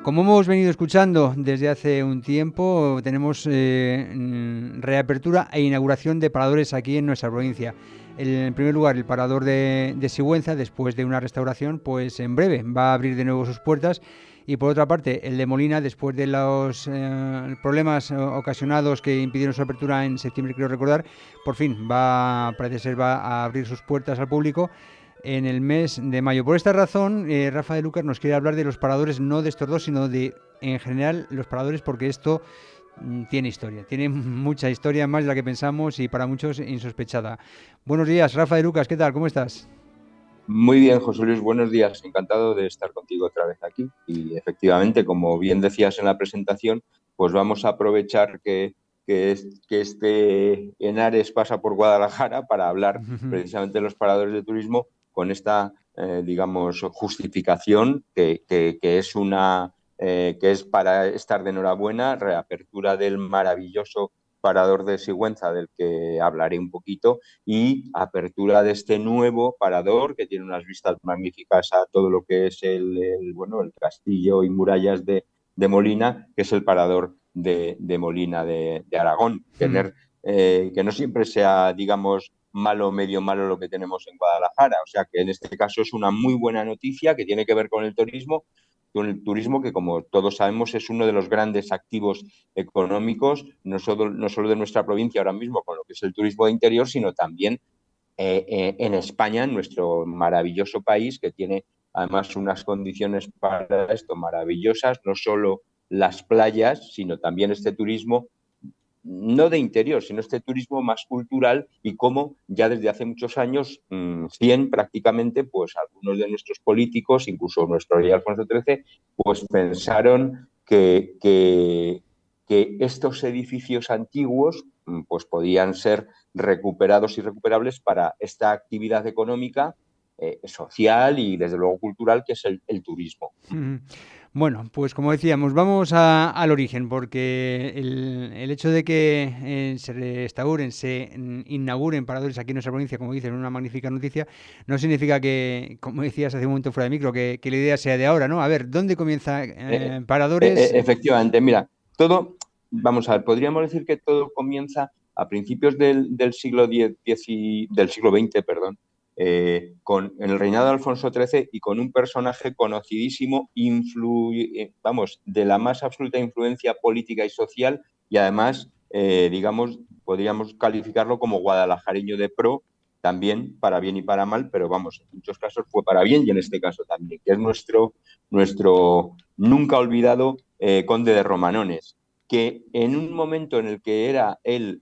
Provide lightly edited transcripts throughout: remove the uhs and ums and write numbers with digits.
como hemos venido escuchando desde hace un tiempo, tenemos reapertura e inauguración de paradores aquí en nuestra provincia. En primer lugar, el parador de Sigüenza, después de una restauración, pues en breve va a abrir de nuevo sus puertas. Y por otra parte, el de Molina, después de los problemas ocasionados que impidieron su apertura en septiembre, creo recordar, por fin parece ser, va a abrir sus puertas al público en el mes de mayo. Por esta razón, Rafa de Lucas nos quiere hablar de los paradores, no de estos dos, sino de, en general, los paradores, porque esto tiene historia, tiene mucha historia, más de la que pensamos y para muchos insospechada. Buenos días, Rafa de Lucas, ¿qué tal? ¿Cómo estás? Muy bien, José Luis, buenos días. Encantado de estar contigo otra vez aquí. Y efectivamente, como bien decías en la presentación, pues vamos a aprovechar que este Henares pasa por Guadalajara para hablar precisamente de los paradores de turismo con esta, digamos, justificación que es para estar de enhorabuena, reapertura del maravilloso parador de Sigüenza, del que hablaré un poquito, y apertura de este nuevo parador que tiene unas vistas magníficas a todo lo que es el castillo y murallas de Molina, que es el parador de Molina de Aragón. Que no siempre sea, digamos, malo o medio malo lo que tenemos en Guadalajara. O sea que en este caso es una muy buena noticia que tiene que ver con el turismo que, como todos sabemos, es uno de los grandes activos económicos, no solo de nuestra provincia ahora mismo, con lo que es el turismo de interior, sino también en España, en nuestro maravilloso país, que tiene además unas condiciones para esto maravillosas, no solo las playas, sino también este turismo no de interior, sino este turismo más cultural, y cómo ya desde hace muchos años, 100 prácticamente, pues algunos de nuestros políticos, incluso nuestro rey Alfonso XIII, pues pensaron que estos edificios antiguos pues podían ser recuperados y recuperables para esta actividad económica, social y desde luego cultural, que es el turismo. Bueno, pues como decíamos, vamos al origen, porque el hecho de que se restauren, inauguren paradores aquí en nuestra provincia, como dicen, una magnífica noticia, no significa que, como decías hace un momento fuera de micro, que la idea sea de ahora, ¿no? A ver, ¿dónde comienza paradores? Efectivamente, mira, vamos a ver, podríamos decir que todo comienza a principios del siglo del siglo XX, perdón, con el reinado de Alfonso XIII y con un personaje conocidísimo, vamos, de la más absoluta influencia política y social, y además, digamos, podríamos calificarlo como guadalajareño de pro, también para bien y para mal, pero vamos, en muchos casos fue para bien y en este caso también, que es nuestro nunca olvidado conde de Romanones, que en un momento en el que era el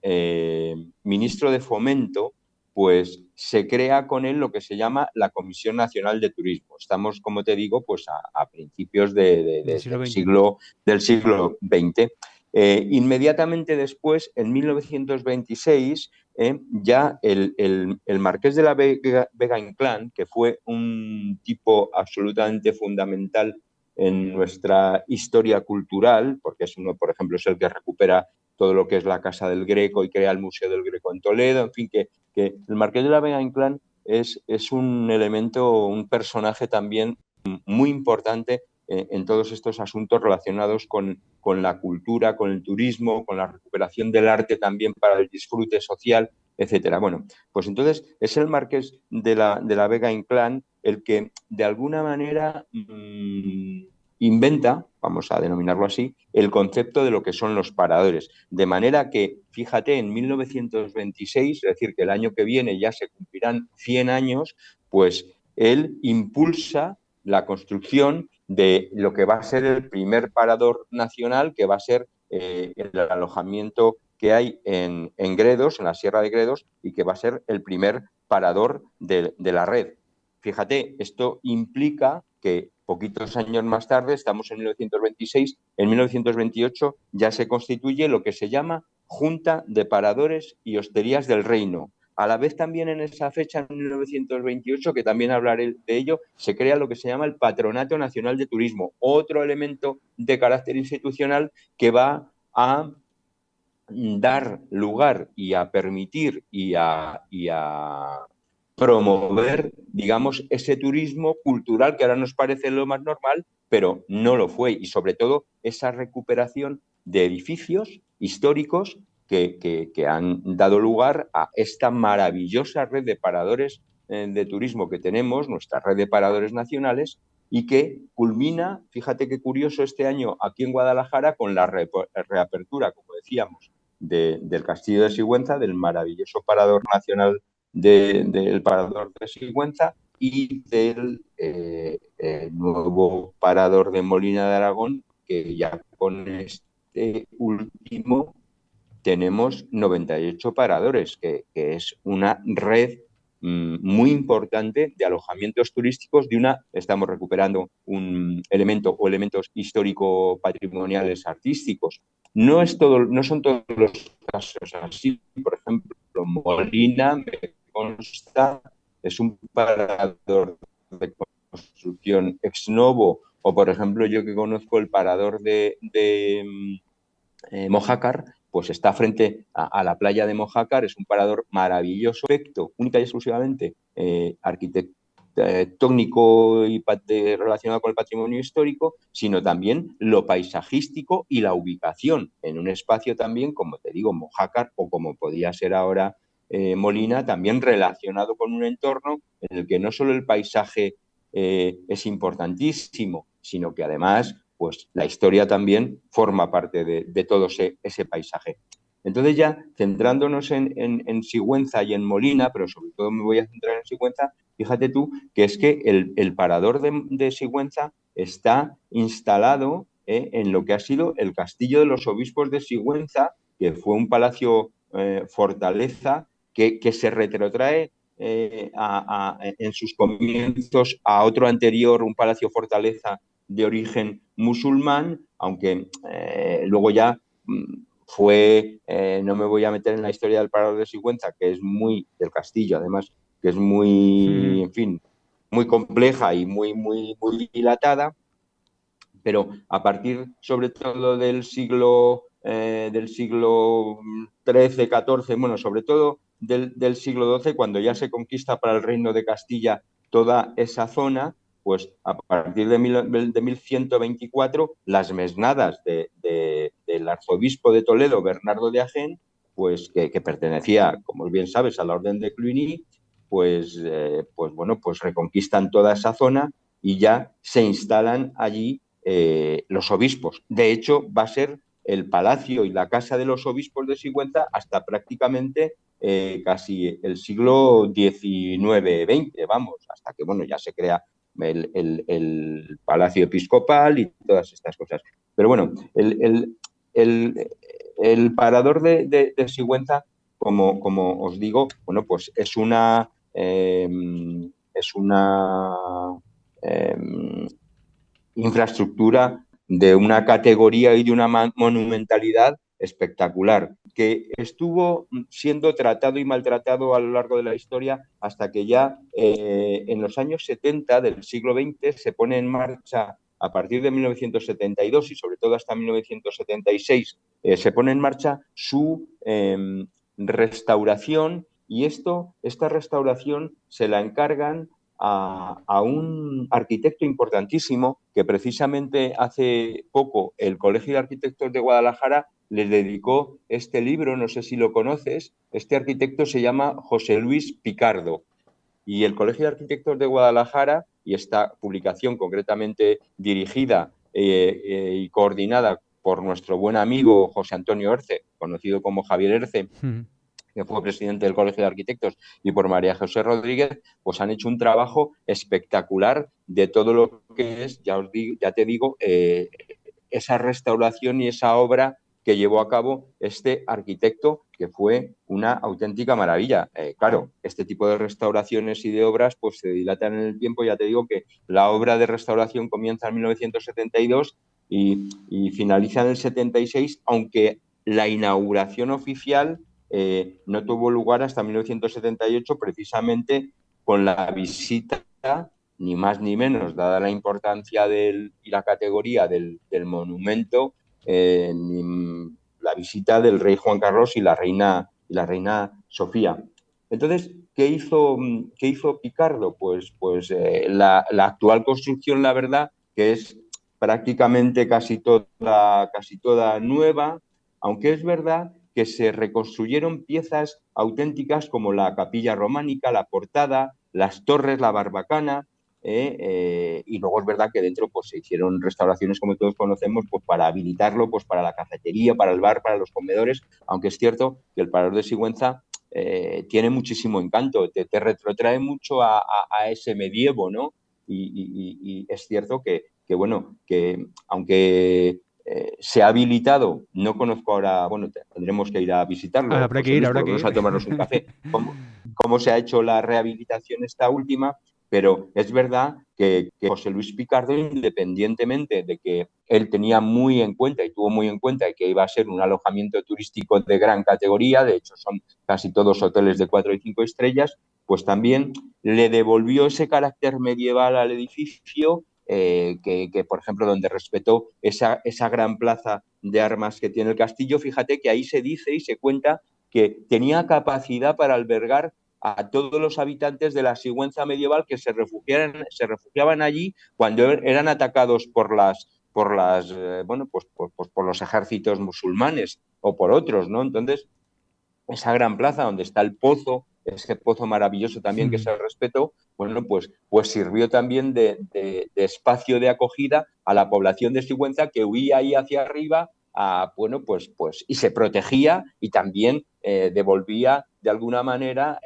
ministro de Fomento, pues se crea con él lo que se llama la Comisión Nacional de Turismo. Estamos, como te digo, pues a principios Del siglo del XX. siglo XX. Inmediatamente después, en 1926, ya el marqués de la Vega Inclán, que fue un tipo absolutamente fundamental en nuestra historia cultural, porque es uno, por ejemplo, es el que recupera todo lo que es la Casa del Greco y crea el Museo del Greco en Toledo, en fin, que el Marqués de la Vega Inclán es un elemento, un personaje también muy importante en todos estos asuntos relacionados con la cultura, con el turismo, con la recuperación del arte también para el disfrute social, etcétera. Bueno, pues entonces es el Marqués de la Vega Inclán el que de alguna manera inventa, vamos a denominarlo así, el concepto de lo que son los paradores. De manera que, fíjate, en 1926, es decir, que el año que viene ya se cumplirán 100 años, pues él impulsa la construcción de lo que va a ser el primer parador nacional, que va a ser el alojamiento que hay en Gredos, en la Sierra de Gredos, y que va a ser el primer parador de la red. Fíjate, esto implica que poquitos años más tarde, estamos en 1926, en 1928 ya se constituye lo que se llama Junta de Paradores y Hosterías del Reino. A la vez también en esa fecha, en 1928, que también hablaré de ello, se crea lo que se llama el Patronato Nacional de Turismo, otro elemento de carácter institucional que va a dar lugar y a permitir y a promover, digamos, ese turismo cultural que ahora nos parece lo más normal, pero no lo fue. Y sobre todo esa recuperación de edificios históricos que han dado lugar a esta maravillosa red de paradores de turismo que tenemos, nuestra red de paradores nacionales, y que culmina, fíjate qué curioso, este año aquí en Guadalajara con la reapertura, como decíamos, del Castillo de Sigüenza, del maravilloso parador nacional del parador de Sigüenza y del nuevo parador de Molina de Aragón, que ya con este último tenemos 98 paradores, que es una red muy importante de alojamientos turísticos estamos recuperando un elemento o elementos histórico-patrimoniales artísticos. No son todos los casos así. Por ejemplo, Molina, me consta, es un parador de construcción ex novo, o por ejemplo, yo que conozco el parador de Mojácar, pues está frente a la playa de Mojácar, es un parador maravilloso, aspecto única y exclusivamente arquitectónico y relacionado con el patrimonio histórico, sino también lo paisajístico y la ubicación en un espacio también, como te digo, Mojácar, o como podía ser ahora Molina, también relacionado con un entorno en el que no solo el paisaje es importantísimo, sino que además pues la historia también forma parte de todo ese paisaje. Entonces ya centrándonos en Sigüenza y en Molina, pero sobre todo me voy a centrar en Sigüenza, fíjate tú que es que el parador de Sigüenza está instalado en lo que ha sido el Castillo de los Obispos de Sigüenza, que fue un palacio fortaleza que se retrotrae en sus comienzos a otro anterior, un palacio fortaleza de origen musulmán, aunque luego ya fue, no me voy a meter en la historia del parador de Sigüenza, que es muy, del castillo además, que es muy, en fin, muy compleja y muy dilatada, pero a partir sobre todo del siglo XIII, XIV, bueno, sobre todo del siglo XII, cuando ya se conquista para el reino de Castilla toda esa zona, pues a partir de 1124, las mesnadas del arzobispo de Toledo, Bernardo de Agén, pues que pertenecía, como bien sabes, a la orden de Cluny, pues bueno, pues reconquistan toda esa zona y ya se instalan allí los obispos. De hecho, va a ser el palacio y la casa de los obispos de Sigüenza hasta prácticamente casi el siglo XIX-XX, vamos, hasta que bueno, ya se crea el palacio episcopal y todas estas cosas. Pero bueno, el parador de Sigüenza, como os digo, bueno, pues es una infraestructura de una categoría y de una monumentalidad espectacular, que estuvo siendo tratado y maltratado a lo largo de la historia hasta que ya en los años 70 del siglo XX se pone en marcha, a partir de 1972 y sobre todo hasta 1976, se pone en marcha su restauración, y esta restauración se la encargan a un arquitecto importantísimo que precisamente hace poco el Colegio de Arquitectos de Guadalajara le dedicó este libro, no sé si lo conoces. Este arquitecto se llama José Luis Picardo, y el Colegio de Arquitectos de Guadalajara, y esta publicación concretamente dirigida y coordinada por nuestro buen amigo José Antonio Erce, conocido como Javier Erce, que fue presidente del Colegio de Arquitectos, y por María José Rodríguez, pues han hecho un trabajo espectacular de todo lo que es, ya te digo, esa restauración y esa obra que llevó a cabo este arquitecto, que fue una auténtica maravilla. Claro, este tipo de restauraciones y de obras pues se dilatan en el tiempo. Ya te digo que la obra de restauración comienza en 1972 y finaliza en el 76, aunque la inauguración oficial no tuvo lugar hasta 1978, precisamente con la visita, ni más ni menos, dada la importancia y la categoría del monumento, la visita del rey Juan Carlos y la reina Sofía. Entonces, ¿qué hizo Picardo? Pues la actual construcción, la verdad, que es prácticamente casi toda nueva, aunque es verdad que se reconstruyeron piezas auténticas como la capilla románica, la portada, las torres, la barbacana, y luego es verdad que dentro pues, se hicieron restauraciones, como todos conocemos, pues, para habilitarlo pues, para la cafetería, para el bar, para los comedores, aunque es cierto que el Parador de Sigüenza tiene muchísimo encanto, te retrotrae mucho a ese medievo, ¿no? Y es cierto que, bueno, que aunque se ha habilitado, no conozco ahora, bueno, tendremos que ir a visitarlo, Habrá que José ir, Luis, habrá por lo que menos ir. a tomarnos un café, cómo se ha hecho la rehabilitación esta última, pero es verdad que José Luis Picardo, independientemente de que él tenía muy en cuenta y tuvo muy en cuenta que iba a ser un alojamiento turístico de gran categoría, de hecho son casi todos hoteles de 4 y 5 estrellas, pues también le devolvió ese carácter medieval al edificio, por ejemplo, donde respetó esa gran plaza de armas que tiene el castillo. Fíjate que ahí se dice y se cuenta que tenía capacidad para albergar a todos los habitantes de la Sigüenza medieval que se refugiaban allí cuando eran atacados por los ejércitos musulmanes o por otros, ¿no? Entonces, esa gran plaza donde está el pozo, ese pozo maravilloso también que se respetó, bueno, pues sirvió también de espacio de acogida a la población de Sigüenza que huía ahí hacia arriba, y se protegía y también devolvía de alguna manera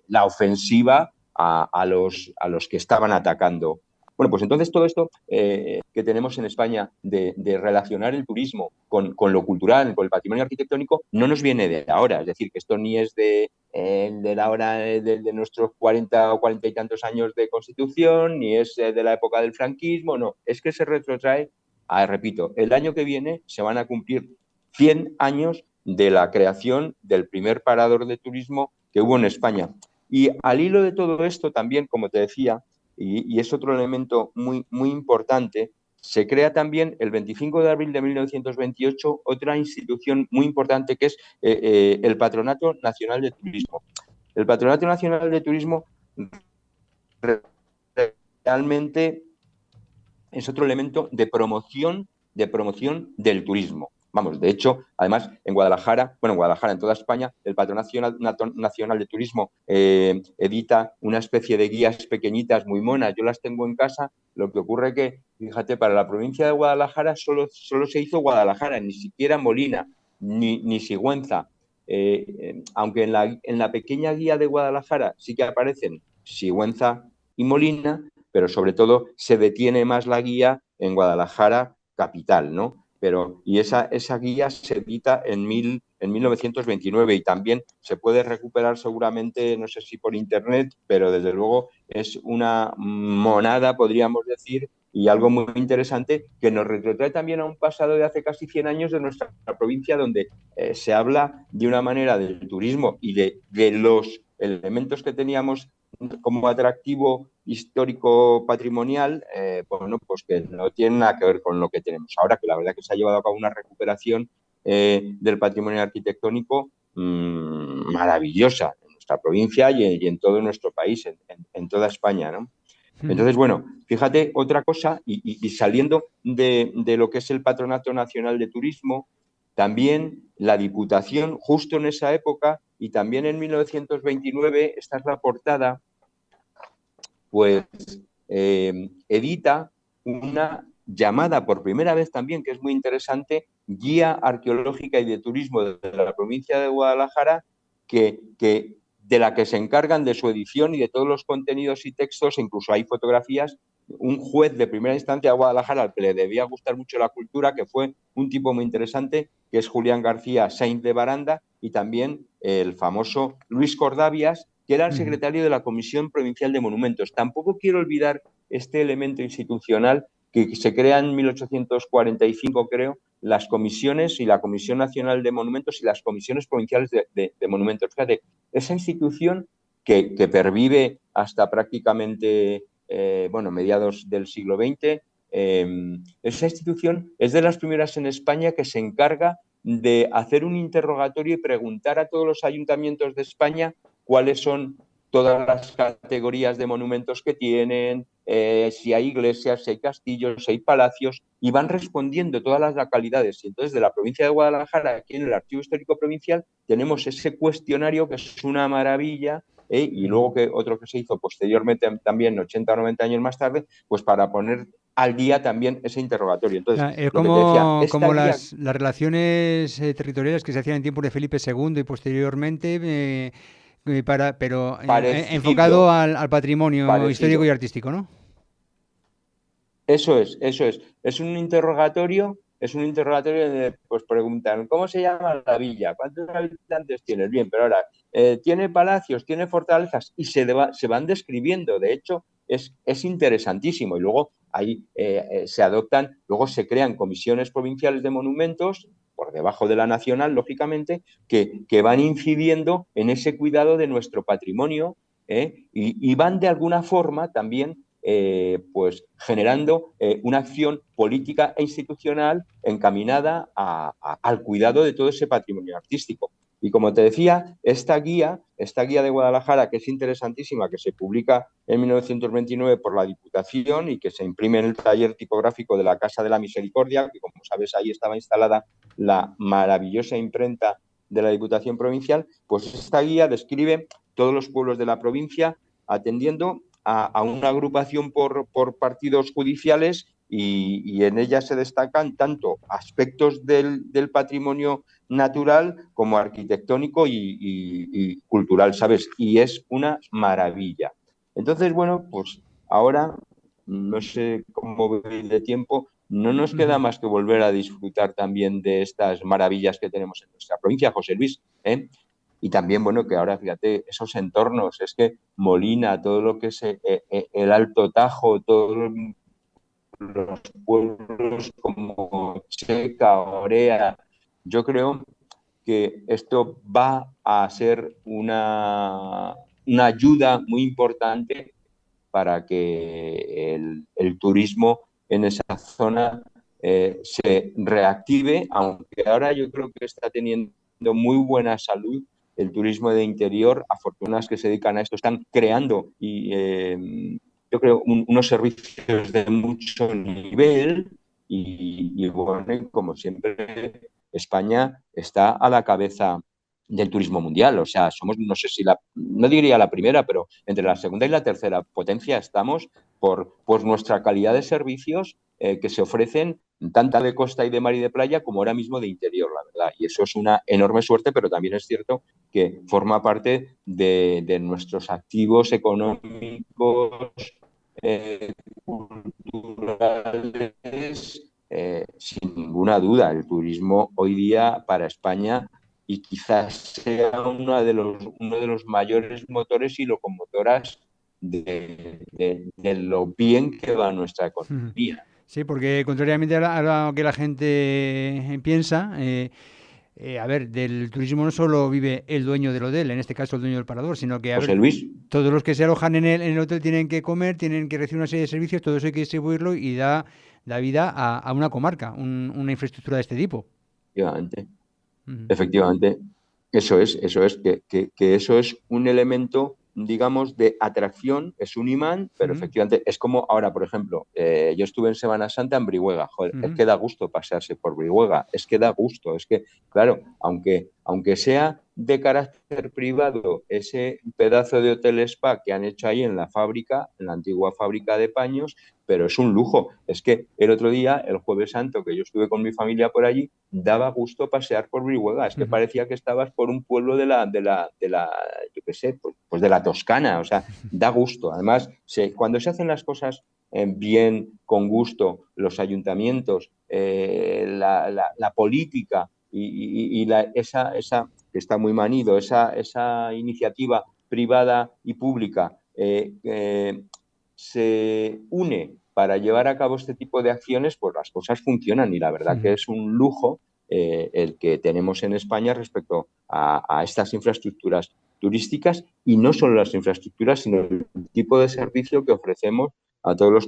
la ofensiva a los que estaban atacando. Bueno, pues entonces todo esto que tenemos en España de relacionar el turismo con lo cultural, con el patrimonio arquitectónico, no nos viene de ahora. Es decir, que esto ni es de la hora de nuestros 40 o 40 y tantos años de constitución, ni es de la época del franquismo, no. Es que se retrotrae, repito, el año que viene se van a cumplir 100 años de la creación del primer parador de turismo que hubo en España. Y al hilo de todo esto también, como te decía, y es otro elemento muy, muy importante, se crea también el 25 de abril de 1928 otra institución muy importante que es el Patronato Nacional de Turismo. El Patronato Nacional de Turismo realmente es otro elemento de promoción del turismo. Vamos, de hecho, además, en Guadalajara, en toda España, el Patronato Nacional de Turismo edita una especie de guías pequeñitas, muy monas. Yo las tengo en casa. Lo que ocurre que, fíjate, para la provincia de Guadalajara solo se hizo Guadalajara, ni siquiera Molina, ni Sigüenza. Aunque en la pequeña guía de Guadalajara sí que aparecen Sigüenza y Molina, pero sobre todo se detiene más la guía en Guadalajara capital, ¿no? Y esa guía se edita en 1929 y también se puede recuperar seguramente, no sé si por internet, pero desde luego es una monada, podríamos decir, y algo muy interesante que nos retrotrae también a un pasado de hace casi 100 años de nuestra provincia, donde se habla de una manera del turismo y de los elementos que teníamos como atractivo histórico patrimonial, pues que no tiene nada que ver con lo que tenemos ahora, que la verdad que se ha llevado a cabo una recuperación del patrimonio arquitectónico maravillosa en nuestra provincia y en todo nuestro país, en toda España, ¿no? Entonces, bueno, fíjate otra cosa, y saliendo de lo que es el Patronato Nacional de Turismo, también la Diputación, justo en esa época, y también en 1929, esta es la portada, pues edita una llamada por primera vez también, que es muy interesante, Guía Arqueológica y de Turismo de la provincia de Guadalajara, de la que se encargan de su edición y de todos los contenidos y textos, incluso hay fotografías, un juez de primera instancia de Guadalajara al que le debía gustar mucho la cultura, que fue un tipo muy interesante, que es Julián García Sainz de Baranda, y también el famoso Luis Cordavias, que era el secretario de la Comisión Provincial de Monumentos. Tampoco quiero olvidar este elemento institucional que se crea en 1845, creo, las comisiones y la Comisión Nacional de Monumentos y las comisiones provinciales de monumentos. Fíjate, esa institución que pervive hasta prácticamente mediados del siglo XX, esa institución es de las primeras en España que se encarga de hacer un interrogatorio y preguntar a todos los ayuntamientos de España cuáles son todas las categorías de monumentos que tienen, si hay iglesias, si hay castillos, si hay palacios, y van respondiendo todas las localidades. Y entonces, de la provincia de Guadalajara, aquí en el Archivo Histórico Provincial, tenemos ese cuestionario que es una maravilla, y luego otro que se hizo posteriormente, también 80 o 90 años más tarde, pues para poner al día también ese interrogatorio. Entonces, Es lo que te decía, esta como guía las relaciones territoriales que se hacían en tiempos de Felipe II y posteriormente, pero enfocado parecido, al patrimonio histórico y parecido. artístico, ¿no? Eso es, eso es. Es un interrogatorio de, pues preguntan, ¿cómo se llama la villa? ¿Cuántos habitantes tienes? Bien, pero ahora, ¿tiene palacios, tiene fortalezas? Y se van describiendo. De hecho, es interesantísimo. Y luego ahí se adoptan, luego se crean comisiones provinciales de monumentos, por debajo de la nacional, lógicamente, que van incidiendo en ese cuidado de nuestro patrimonio, y van de alguna forma también pues generando una acción política e institucional encaminada al cuidado de todo ese patrimonio artístico. Y como te decía, esta guía de Guadalajara, que es interesantísima, que se publica en 1929 por la Diputación y que se imprime en el taller tipográfico de la Casa de la Misericordia, que como sabes ahí estaba instalada la maravillosa imprenta de la Diputación Provincial, pues esta guía describe todos los pueblos de la provincia atendiendo a una agrupación por partidos judiciales, y en ella se destacan tanto aspectos del patrimonio natural como arquitectónico y cultural, ¿sabes? Y es una maravilla. Entonces, bueno, pues ahora, no sé cómo veis de tiempo, no nos queda más que volver a disfrutar también de estas maravillas que tenemos en nuestra provincia, José Luis, ¿eh? Y también, bueno, que ahora, fíjate, esos entornos, es que Molina, todo lo que es el Alto Tajo, todos los pueblos como Checa, Orea, yo creo que esto va a ser una ayuda muy importante para que el turismo en esa zona se reactive, aunque ahora yo creo que está teniendo muy buena salud el turismo de interior. Afortunadas que se dedican a esto, están creando yo creo unos servicios de mucho nivel, y bueno, como siempre, España está a la cabeza del turismo mundial. O sea, somos, no sé si no diría la primera, pero entre la segunda y la tercera potencia estamos por nuestra calidad de servicios que se ofrecen tanto de costa y de mar y de playa como ahora mismo de interior, la verdad. Y eso es una enorme suerte, pero también es cierto que forma parte de nuestros activos económicos, culturales, sin ninguna duda. El turismo hoy día para España, y quizás sea uno de los mayores motores y locomotoras de lo bien que va nuestra economía. Sí, porque contrariamente a lo que la gente piensa, a ver, del turismo no solo vive el dueño del hotel, en este caso el dueño del parador, sino que, a José ver, Luis, todos los que se alojan en el hotel tienen que comer, tienen que recibir una serie de servicios, todo eso hay que distribuirlo y da vida a una comarca, una infraestructura de este tipo. efectivamente, Ujú. efectivamente, eso es, que eso es un elemento, digamos, de atracción, es un imán, pero Ujú. efectivamente es como ahora, por ejemplo, yo estuve en Semana Santa en Brihuega. Joder, es Ujú. que da gusto pasearse por Brihuega, es que da gusto, es que, claro, aunque sea de carácter privado, ese pedazo de hotel spa que han hecho ahí en la fábrica, en la antigua fábrica de paños, pero es un lujo. Es que el otro día, el Jueves Santo, que yo estuve con mi familia por allí, daba gusto pasear por Brihuega. Es que Ujú. parecía que estabas por un pueblo yo qué sé, pues de la Toscana. O sea, da gusto. Además, cuando se hacen las cosas bien, con gusto, los ayuntamientos, la política esa, que está muy manido, esa iniciativa privada y pública, se une para llevar a cabo este tipo de acciones, pues las cosas funcionan, y la verdad que Ujú. es un lujo el que tenemos en España respecto a estas infraestructuras turísticas, y no solo las infraestructuras, sino el tipo de servicio que ofrecemos a todos los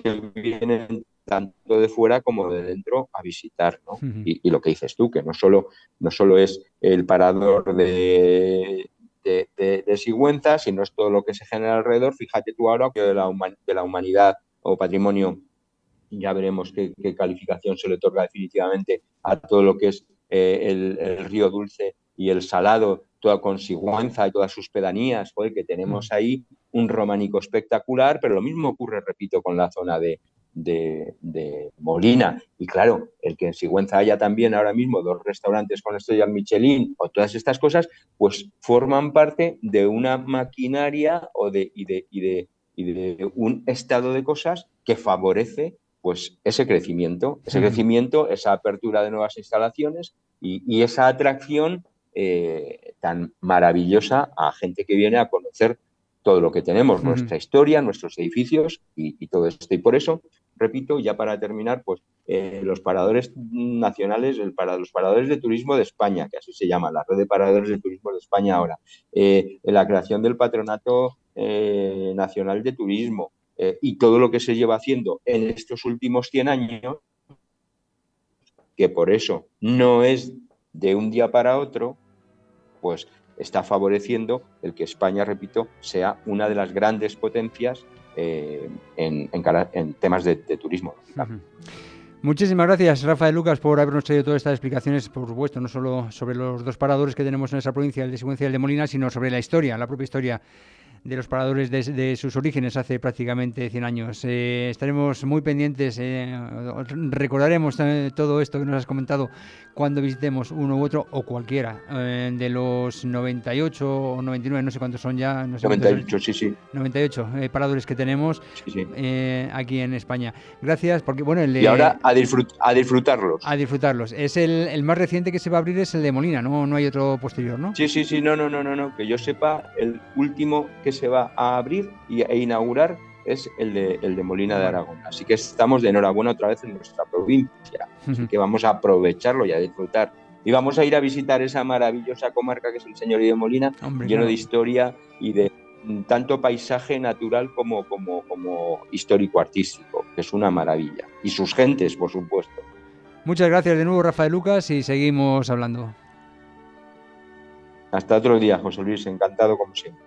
que vienen tanto de fuera como de dentro a visitar, ¿no? Ujú. Y lo que dices tú, que no solo es el parador de Sigüenza, sino es todo lo que se genera alrededor. Fíjate tú ahora que de la humanidad o patrimonio, ya veremos qué calificación se le otorga definitivamente a todo lo que es el río Dulce y el Salado, toda con Sigüenza y todas sus pedanías, joder, que tenemos ahí un románico espectacular, pero lo mismo ocurre, repito, con la zona de Molina. Y claro, el que en Sigüenza haya también ahora mismo 2 restaurantes con estrellas Michelin o todas estas cosas, pues forman parte de una maquinaria y de un estado de cosas que favorece pues ese crecimiento, esa apertura de nuevas instalaciones y esa atracción tan maravillosa a gente que viene a conocer todo lo que tenemos, nuestra historia, nuestros edificios y todo esto. Y por eso, repito, ya para terminar, pues los paradores nacionales, los paradores de turismo de España, que así se llama, la red de paradores de turismo de España ahora, la creación del Patronato Nacional de Turismo, y todo lo que se lleva haciendo en estos últimos 100 años, que por eso no es de un día para otro, pues está favoreciendo el que España, repito, sea una de las grandes potencias en temas de turismo. Muchísimas gracias, Rafael Lucas, por habernos traído todas estas explicaciones, por supuesto, no solo sobre los 2 paradores que tenemos en esa provincia, el de Sigüenza y el de Molina, sino sobre la historia, la propia historia de los paradores de sus orígenes hace prácticamente 100 años. Estaremos muy pendientes, recordaremos todo esto que nos has comentado cuando visitemos uno u otro o cualquiera de los 98 o 99, no sé cuántos son ya. No sé 98, sí. 98 paradores que tenemos aquí en España. Gracias, porque bueno... y ahora a disfrutarlos. A disfrutarlos. Es el más reciente que se va a abrir es el de Molina, no hay otro posterior, ¿no? Sí, no, que yo sepa, el último que se va a abrir e inaugurar es el de Molina de Aragón. Así que estamos de enhorabuena otra vez en nuestra provincia. Así que vamos a aprovecharlo y a disfrutar. Y vamos a ir a visitar esa maravillosa comarca que es el Señorío de Molina, lleno de historia y de tanto paisaje natural como histórico-artístico, que es una maravilla. Y sus gentes, por supuesto. Muchas gracias de nuevo, Rafael Lucas, y seguimos hablando. Hasta otro día, José Luis, encantado como siempre.